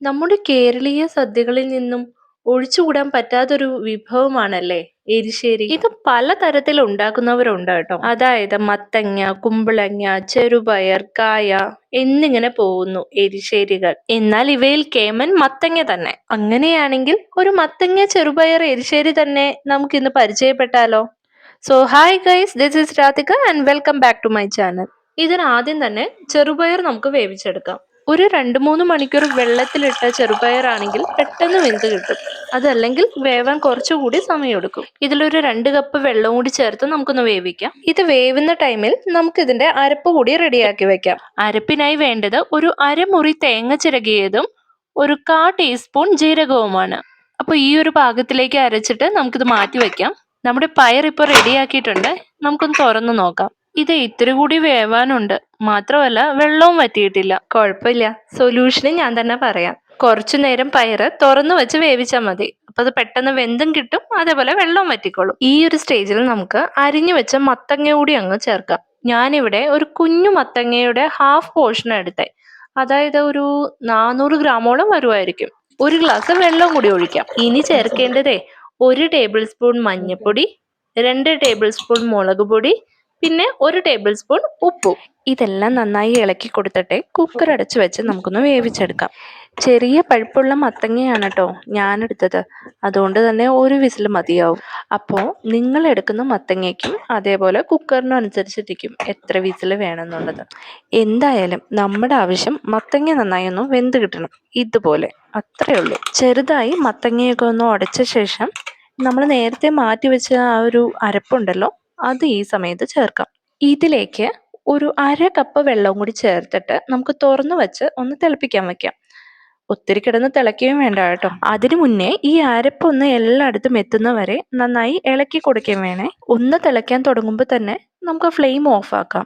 നമ്മുടെ കേരളീയ സദ്യകളിൽ നിന്നും ഒഴിച്ചുകൂടാൻ പറ്റാത്തൊരു വിഭവമാണല്ലേ എരിശ്ശേരി. ഇത് പലതരത്തിൽ ഉണ്ടാക്കുന്നവരുണ്ട് കേട്ടോ. അതായത് മത്തങ്ങ, കുമ്പളങ്ങ, ചെറുപയർ, കായ എന്നിങ്ങനെ പോകുന്നു എരിശ്ശേരികൾ. എന്നാൽ ഇവയിൽ കേമൻ മത്തങ്ങ തന്നെ. അങ്ങനെയാണെങ്കിൽ ഒരു മത്തങ്ങ ചെറുപയർ എരിശ്ശേരി തന്നെ നമുക്കിന്ന് പരിചയപ്പെട്ടാലോ? So hi guys, this is Radhika and welcome back to my channel. ഇതിനാദ്യം തന്നെ ചെറുപയർ നമുക്ക് വേവിച്ചെടുക്കാം. ഒരു 2-3 മണിക്കൂർ വെള്ളത്തിലിട്ട ചെറുപയറാണെങ്കിൽ പെട്ടെന്ന് വെന്ത് കിട്ടും. അതല്ലെങ്കിൽ വേവാൻ കുറച്ചുകൂടി സമയമെടുക്കും. ഇതിലൊരു 2 കപ്പ് വെള്ളം കൂടി ചേർത്ത് നമുക്കൊന്ന് വേവിക്കാം. ഇത് വേവുന്ന ടൈമിൽ നമുക്ക് ഇതിന്റെ അരപ്പ് കൂടി റെഡിയാക്കി വെക്കാം. അരപ്പിനായി വേണ്ടത് ഒരു അരമുറി തേങ്ങ ചിരകിയതും 1/4 ടീസ്പൂൺ ജീരകവുമാണ്. അപ്പോൾ ഈ ഒരു പാകത്തിലേക്ക് അരച്ചിട്ട് നമുക്കിത് മാറ്റി വെക്കാം. നമ്മുടെ പയർ ഇപ്പോൾ റെഡിയാക്കിയിട്ടുണ്ട്. നമുക്കൊന്ന് തുറന്നു നോക്കാം. ഇത് ഇത്തിരി കൂടി വേവാനുണ്ട്. മാത്രമല്ല വെള്ളവും വറ്റിയിട്ടില്ല. കുഴപ്പമില്ല, സൊല്യൂഷന് ഞാൻ തന്നെ പറയാം. കുറച്ചു നേരം പയറ് തുറന്നു വെച്ച് വേവിച്ചാൽ മതി. അപ്പൊ അത് പെട്ടെന്ന് വെന്തും കിട്ടും, അതേപോലെ വെള്ളവും വറ്റിക്കോളും. ഈ ഒരു സ്റ്റേജിൽ നമുക്ക് അരിഞ്ഞു വെച്ച മത്തങ്ങ കൂടി അങ്ങ് ചേർക്കാം. ഞാനിവിടെ ഒരു കുഞ്ഞു മത്തങ്ങയുടെ ഹാഫ് പോർഷൻ എടുത്തേ. അതായത് ഒരു 400 ഗ്രാമോളം വരുമായിരിക്കും. 1 ഗ്ലാസ് വെള്ളം കൂടി ഒഴിക്കാം. ഇനി ചേർക്കേണ്ടതേ 1 ടേബിൾ സ്പൂൺ മഞ്ഞൾപ്പൊടി, 2 ടേബിൾ സ്പൂൺ മുളക് പൊടി, പിന്നെ 1 ടേബിൾ സ്പൂൺ ഉപ്പും. ഇതെല്ലാം നന്നായി ഇളക്കി കൊടുത്തിട്ട് കുക്കർ അടച്ചു വെച്ച് നമുക്കൊന്ന് വേവിച്ചെടുക്കാം. ചെറിയ പഴുപ്പുള്ള മത്തങ്ങയാണ് കേട്ടോ ഞാനെടുത്തത്. അതുകൊണ്ട് തന്നെ 1 വിസിൽ മതിയാവും. അപ്പോൾ നിങ്ങൾ എടുക്കുന്ന മത്തങ്ങയ്ക്കും അതേപോലെ കുക്കറിനും അനുസരിച്ചിരിക്കും എത്ര വിസിൽ വേണമെന്നുള്ളത്. എന്തായാലും നമ്മുടെ ആവശ്യം മത്തങ്ങ നന്നായി ഒന്ന് വെന്ത് കിട്ടണം. ഇതുപോലെ അത്രയേ ഉള്ളൂ. ചെറുതായി മത്തങ്ങയൊക്കെ ഒന്ന് ഉടച്ച ശേഷം നമ്മൾ നേരത്തെ മാറ്റി വെച്ച ആ ഒരു അരപ്പുണ്ടല്ലോ, അത് ഈ സമയത്ത് ചേർക്കാം. ഇതിലേക്ക് ഒരു 1/2 കപ്പ് വെള്ളം കൂടി ചേർത്തിട്ട് നമുക്ക് തുറന്നു വെച്ച് ഒന്ന് തിളപ്പിക്കാൻ വെക്കാം. ഒത്തിരി കിടന്ന് തിളയ്ക്കുകയും വേണ്ട കേട്ടോ. അതിനു മുന്നേ ഈ അരപ്പൊന്ന് എല്ലായിടത്തും എത്തുന്ന വരെ നന്നായി ഇളക്കി കൊടുക്കുകയും വേണേ. ഒന്ന് തിളയ്ക്കാൻ തുടങ്ങുമ്പോൾ തന്നെ നമുക്ക് ഫ്ലെയിം ഓഫ് ആക്കാം.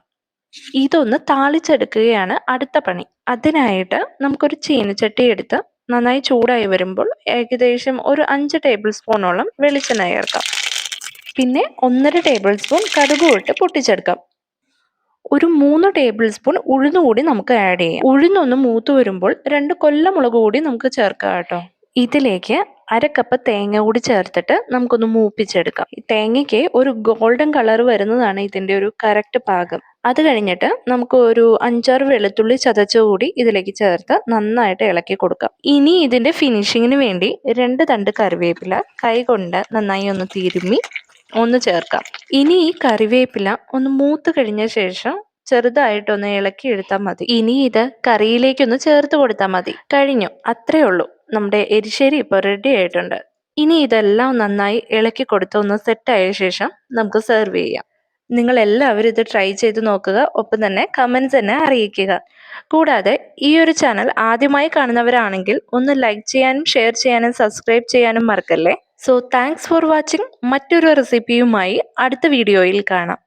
ഇതൊന്ന് താളിച്ചെടുക്കുകയാണ് അടുത്ത പണി. അതിനായിട്ട് നമുക്കൊരു ചീനച്ചട്ടി എടുത്ത് നന്നായി ചൂടായി വരുമ്പോൾ ഏകദേശം ഒരു 5 ടേബിൾ സ്പൂണോളം വെളിച്ചെണ്ണ ചേർക്കാം. പിന്നെ 1.5 ടേബിൾ സ്പൂൺ കടുകും ഇട്ട് പൊട്ടിച്ചെടുക്കാം. ഒരു 3 ടേബിൾ സ്പൂൺ ഉഴുന്ന് കൂടി നമുക്ക് ആഡ് ചെയ്യാം. ഉഴുന്നൊന്ന് മൂത്ത് വരുമ്പോൾ 2 കൊല്ലമുളക് കൂടി നമുക്ക് ചേർക്കാം കേട്ടോ. ഇതിലേക്ക് 1/2 കപ്പ് തേങ്ങ കൂടി ചേർത്തിട്ട് നമുക്കൊന്ന് മൂപ്പിച്ചെടുക്കാം. തേങ്ങയ്ക്ക് ഒരു ഗോൾഡൻ കളർ വരുന്നതാണ് ഇതിന്റെ ഒരു കറക്റ്റ് പാകം. അത് കഴിഞ്ഞിട്ട് നമുക്ക് ഒരു 5-6 വെളുത്തുള്ളി ചതച്ചുകൂടി ഇതിലേക്ക് ചേർത്ത് നന്നായിട്ട് ഇളക്കി കൊടുക്കാം. ഇനി ഇതിന്റെ ഫിനിഷിങ്ങിന് വേണ്ടി 2 തണ്ട് കറിവേപ്പില കൈകൊണ്ട് നന്നായി ഒന്ന് തിരുമ്മി ഒന്ന് ചേർക്കാം. ഇനി ഈ കറിവേപ്പില ഒന്ന് മൂത്ത് കഴിഞ്ഞ ശേഷം ചെറുതായിട്ടൊന്ന് ഇളക്കി എടുത്താൽ മതി. ഇനി ഇത് കറിയിലേക്കൊന്ന് ചേർത്ത് കൊടുത്താൽ മതി. കഴിഞ്ഞു, അത്രേ ഉള്ളൂ. നമ്മുടെ എരിശ്ശേരി ഇപ്പോൾ റെഡി ആയിട്ടുണ്ട്. ഇനി ഇതെല്ലാം നന്നായി ഇളക്കി കൊടുത്ത് ഒന്ന് സെറ്റായ ശേഷം നമുക്ക് സെർവ് ചെയ്യാം. നിങ്ങൾ എല്ലാവരും ഇത് ട്രൈ ചെയ്ത് നോക്കുക. ഒപ്പം തന്നെ കമൻസ് തന്നെ അറിയിക്കുക. കൂടാതെ ഈ ഒരു ചാനൽ ആദ്യമായി കാണുന്നവരാണെങ്കിൽ ഒന്ന് ലൈക്ക് ചെയ്യാനും ഷെയർ ചെയ്യാനും സബ്സ്ക്രൈബ് ചെയ്യാനും മറക്കല്ലേ. So thanks for watching. മറ്റൊരു റെസിപ്പിയുമായി അടുത്ത വീഡിയോയിൽ കാണാം.